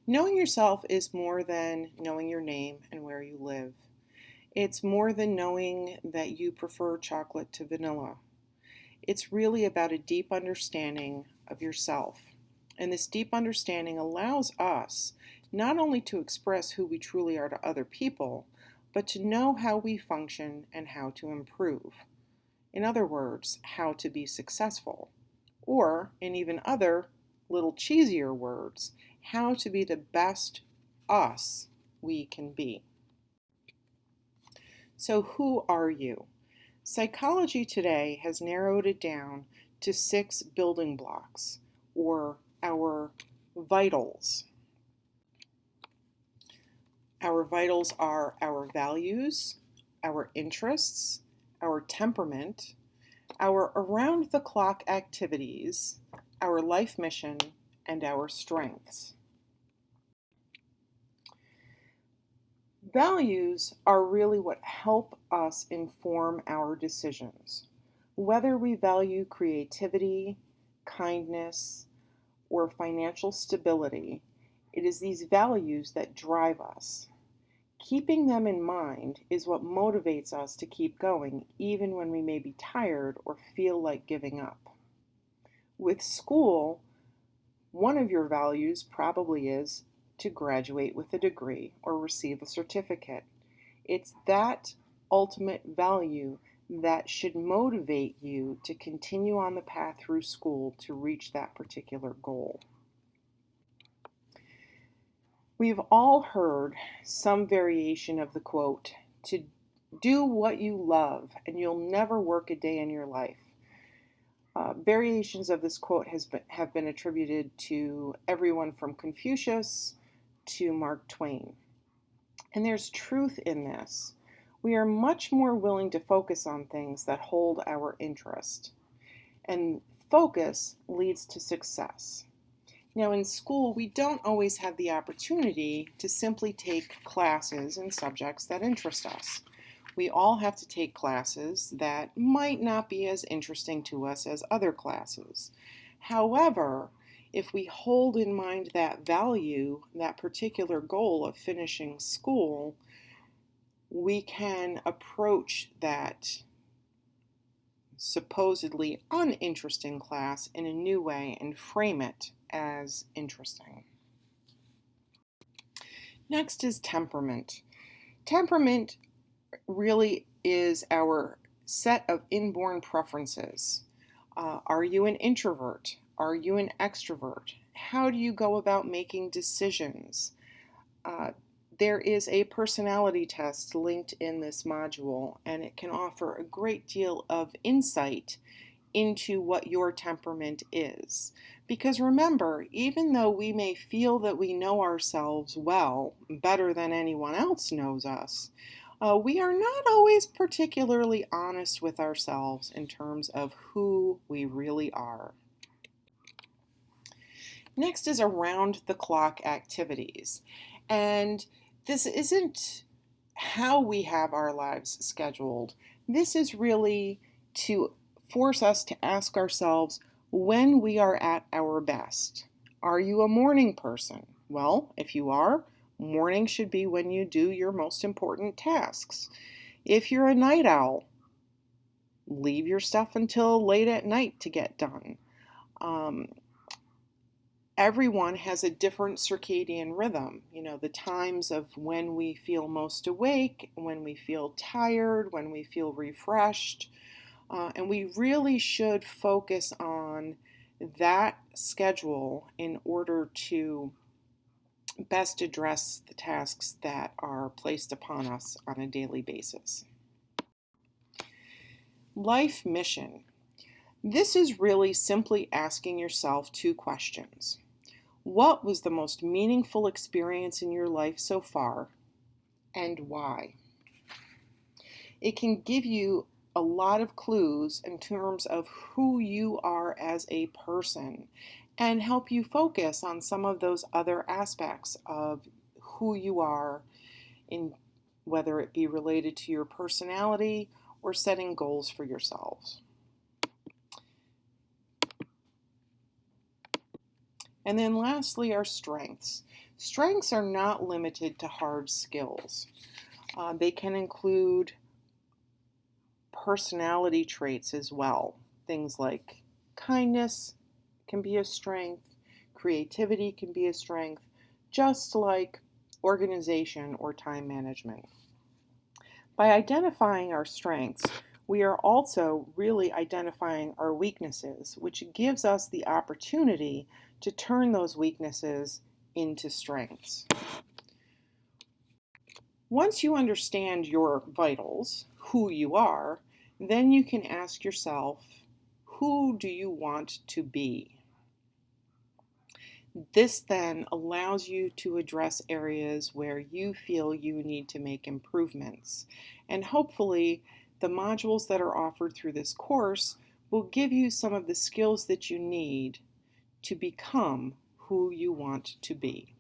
Knowing yourself is more than knowing your name and where you live. It's more than knowing that you prefer chocolate to vanilla. It's really about a deep understanding of yourself. And this deep understanding allows us not only to express who we truly are to other people, but to know how we function and how to improve. In other words, how to be successful. Or, in even other, little cheesier words, how to be the best us we can be. So, who are you? Psychology today has narrowed it down to 6 building blocks, or our vitals. Our vitals are our values, our interests, our temperament, our around the clock activities, our life mission, and our strengths. Values are really what help us inform our decisions. Whether we value creativity, kindness, or financial stability, it is these values that drive us. Keeping them in mind is what motivates us to keep going, even when we may be tired or feel like giving up. With school, one of your values probably is to graduate with a degree or receive a certificate. It's that ultimate value that should motivate you to continue on the path through school to reach that particular goal. We've all heard some variation of the quote, to do what you love and you'll never work a day in your life. Variations of this quote have been attributed to everyone from Confucius to Mark Twain. And there's truth in this. We are much more willing to focus on things that hold our interest. And focus leads to success. Now, in school, we don't always have the opportunity to simply take classes and subjects that interest us. We all have to take classes that might not be as interesting to us as other classes. However, if we hold in mind that value, that particular goal of finishing school, we can approach that supposedly uninteresting class in a new way and frame it as interesting. Next is temperament. Temperament really is our set of inborn preferences. Are you an introvert? Are you an extrovert? How do you go about making decisions? There is a personality test linked in this module, and it can offer a great deal of insight into what your temperament is. Because remember, even though we may feel that we know ourselves well, better than anyone else knows us, we are not always particularly honest with ourselves in terms of who we really are. Next is around the clock activities. And this isn't how we have our lives scheduled. This is really to force us to ask ourselves when we are at our best. Are you a morning person? Well, if you are, morning should be when you do your most important tasks. If you're a night owl, leave your stuff until late at night to get done. Everyone has a different circadian rhythm. You know, the times of when we feel most awake, when we feel tired, when we feel refreshed. And we really should focus on that schedule in order to best address the tasks that are placed upon us on a daily basis. Life mission. This is really simply asking yourself 2 questions. What was the most meaningful experience in your life so far, and why? It can give you a lot of clues in terms of who you are as a person and help you focus on some of those other aspects of who you are, in whether it be related to your personality or setting goals for yourselves. And then lastly, our strengths. Strengths are not limited to hard skills. They can include personality traits as well. Things like kindness can be a strength, creativity can be a strength, just like organization or time management. By identifying our strengths, we are also really identifying our weaknesses, which gives us the opportunity to turn those weaknesses into strengths. Once you understand your vitals, who you are, then you can ask yourself, who do you want to be? This then allows you to address areas where you feel you need to make improvements. And hopefully, the modules that are offered through this course will give you some of the skills that you need to become who you want to be.